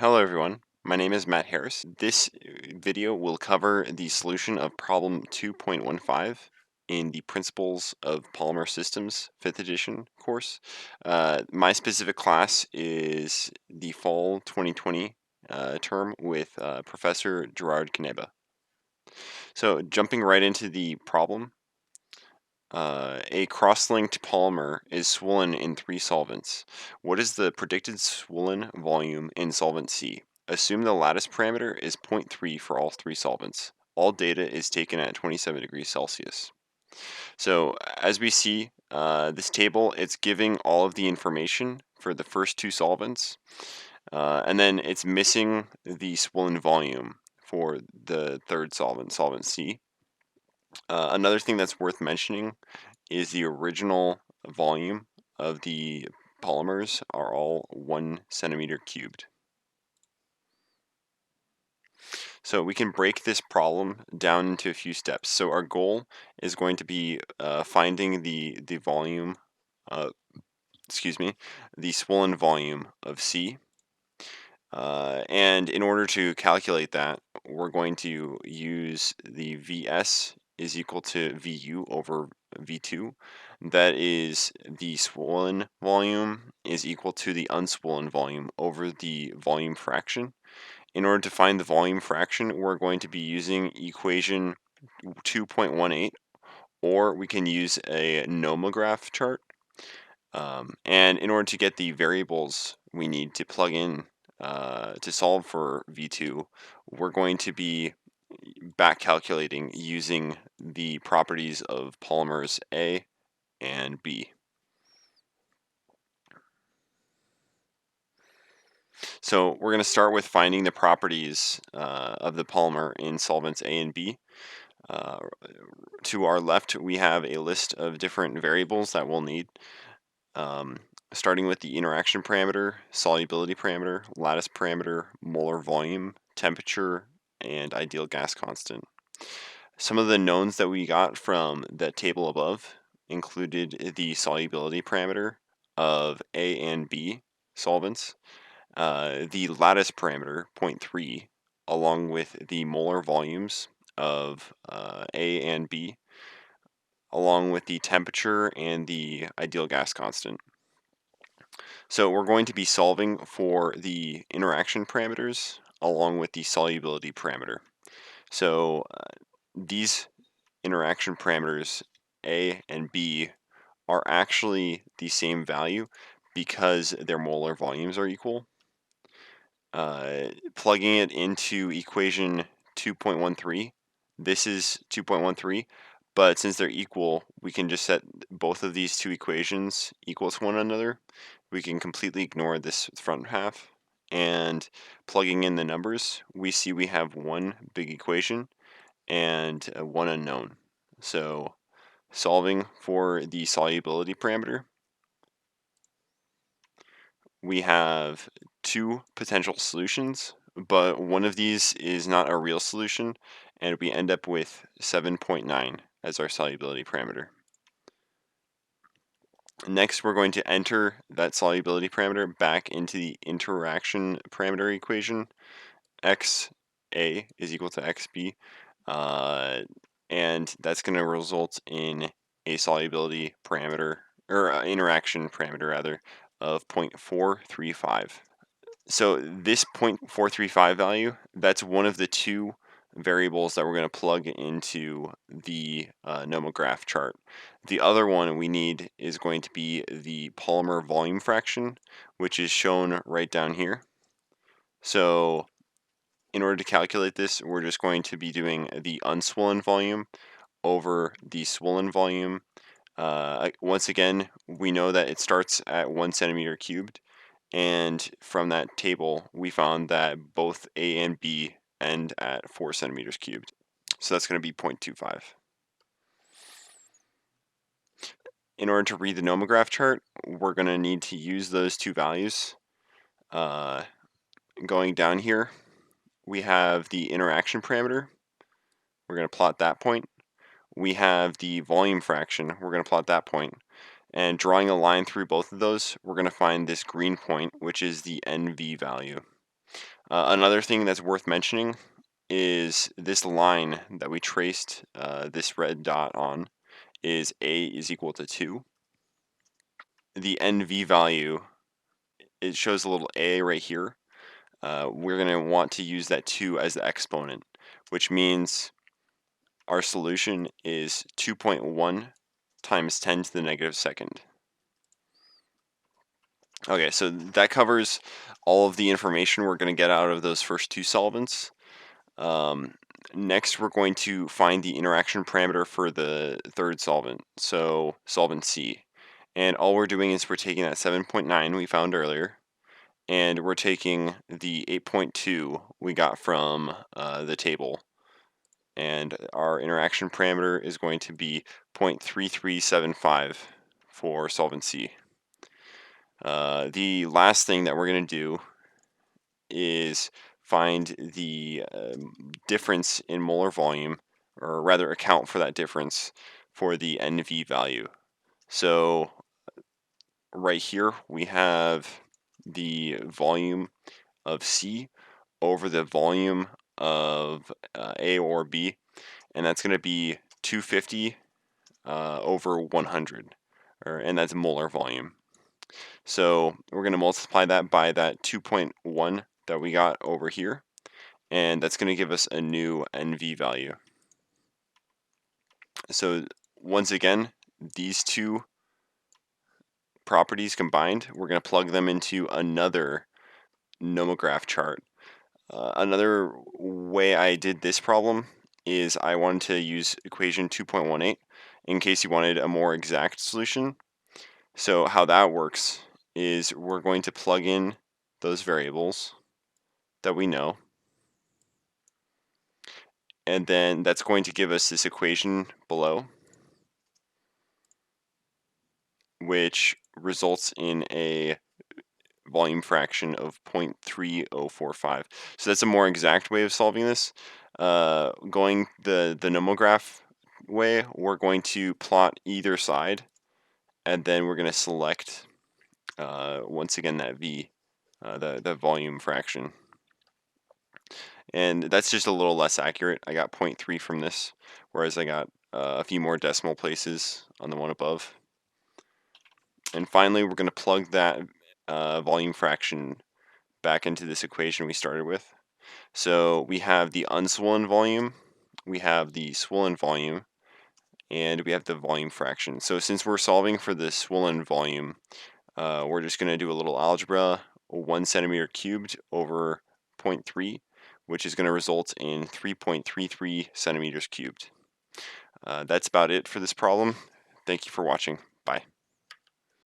Hello everyone, my name is Matt Harris. This video will cover the solution of problem 2.15 in the Principles of Polymer Systems 5th edition course. My specific class is the fall 2020 term with Professor Gerard Kaneba. So jumping right into the problem, a cross-linked polymer is swollen in 3 solvents. What is the predicted swollen volume in solvent C? Assume the lattice parameter is 0.3 for all 3 solvents. All data is taken at 27 degrees Celsius. So as we see, this table, it's giving all of the information for the first 2 solvents, and then it's missing the swollen volume for the third solvent, solvent C. Another thing that's worth mentioning is the original volume of the polymers are all 1 centimeter cubed. So we can break this problem down into a few steps. So our goal is going to be finding the volume, the swollen volume of C. And in order to calculate that, we're going to use the Vs is equal to Vu over V2. That is, the swollen volume is equal to the unswollen volume over the volume fraction. In order to find the volume fraction, we're going to be using equation 2.18, or we can use a nomograph chart. And in order to get the variables we need to plug in to solve for V2, we're going to be back calculating using the properties of polymers A and B. So we're going to start with finding the properties of the polymer in solvents A and B. To our left, we have a list of different variables that we'll need. Starting with the interaction parameter, solubility parameter, lattice parameter, molar volume, temperature, and ideal gas constant. Some of the knowns that we got from the table above included the solubility parameter of A and B solvents, the lattice parameter, 0.3, along with the molar volumes of A and B, along with the temperature and the ideal gas constant. So we're going to be solving for the interaction parameters along with the solubility parameter. So these interaction parameters, A and B, are actually the same value because their molar volumes are equal. Plugging it into equation 2.13, this is 2.13, but since they're equal, we can just set both of these two equations equal to one another. We can completely ignore this front half, and plugging in the numbers, we see we have one big equation and one unknown. So solving for the solubility parameter, we have 2 potential solutions, but one of these is not a real solution, and we end up with 7.9 as our solubility parameter. Next, we're going to enter that solubility parameter back into the interaction parameter equation. XA is equal to XB, and that's going to result in a solubility parameter, or interaction parameter rather, of 0.435. So this 0.435 value, that's one of the 2 variables that we're going to plug into the nomograph chart. The other one we need is going to be the polymer volume fraction, which is shown right down here. So in order to calculate this, we're just going to be doing the unswollen volume over the swollen volume. Once again, we know that it starts at 1 centimeter cubed. And from that table, we found that both A and B end at 4 centimeters cubed. So that's going to be 0.25. In order to read the nomograph chart, we're going to need to use those 2 values. Going down here, we have the interaction parameter. We're going to plot that point. We have the volume fraction. We're going to plot that point. And drawing a line through both of those, we're going to find this green point, which is the NV value. Another thing that's worth mentioning is this line that we traced this red dot on is A is equal to 2. The NV value, it shows a little A right here. We're going to want to use that 2 as the exponent, which means our solution is 2.1 times 10 to the negative second. Okay, so that covers all of the information we're going to get out of those first two solvents. Next, we're going to find the interaction parameter for the third solvent, so solvent C. And all we're doing is we're taking that 7.9 we found earlier, and we're taking the 8.2 we got from the table. And our interaction parameter is going to be 0.3375 for solvent C. The last thing that we're going to do is find the difference in molar volume, or rather account for that difference for the NV value. So right here we have the volume of C over the volume of A or B, and that's going to be 250 over 100, and that's molar volume. So we're going to multiply that by that 2.1 that we got over here, and that's going to give us a new NV value. So once again, these two properties combined, we're going to plug them into another nomograph chart. Another way I did this problem is I wanted to use equation 2.18 in case you wanted a more exact solution. So how that works is we're going to plug in those variables that we know, and then that's going to give us this equation below, which results in a volume fraction of 0.3045. So that's a more exact way of solving this. Going the nomograph way, we're going to plot either side, and then we're going to select once again that V, the volume fraction. And that's just a little less accurate. I got 0.3 from this, whereas I got a few more decimal places on the one above. And finally, we're going to plug that volume fraction back into this equation we started with. So we have the unswollen volume, we have the swollen volume, and we have the volume fraction. So since we're solving for the swollen volume, we're just going to do a little algebra. 1 centimeter cubed over 0.3, which is going to result in 3.33 centimeters cubed. That's about it for this problem. Thank you for watching. Bye.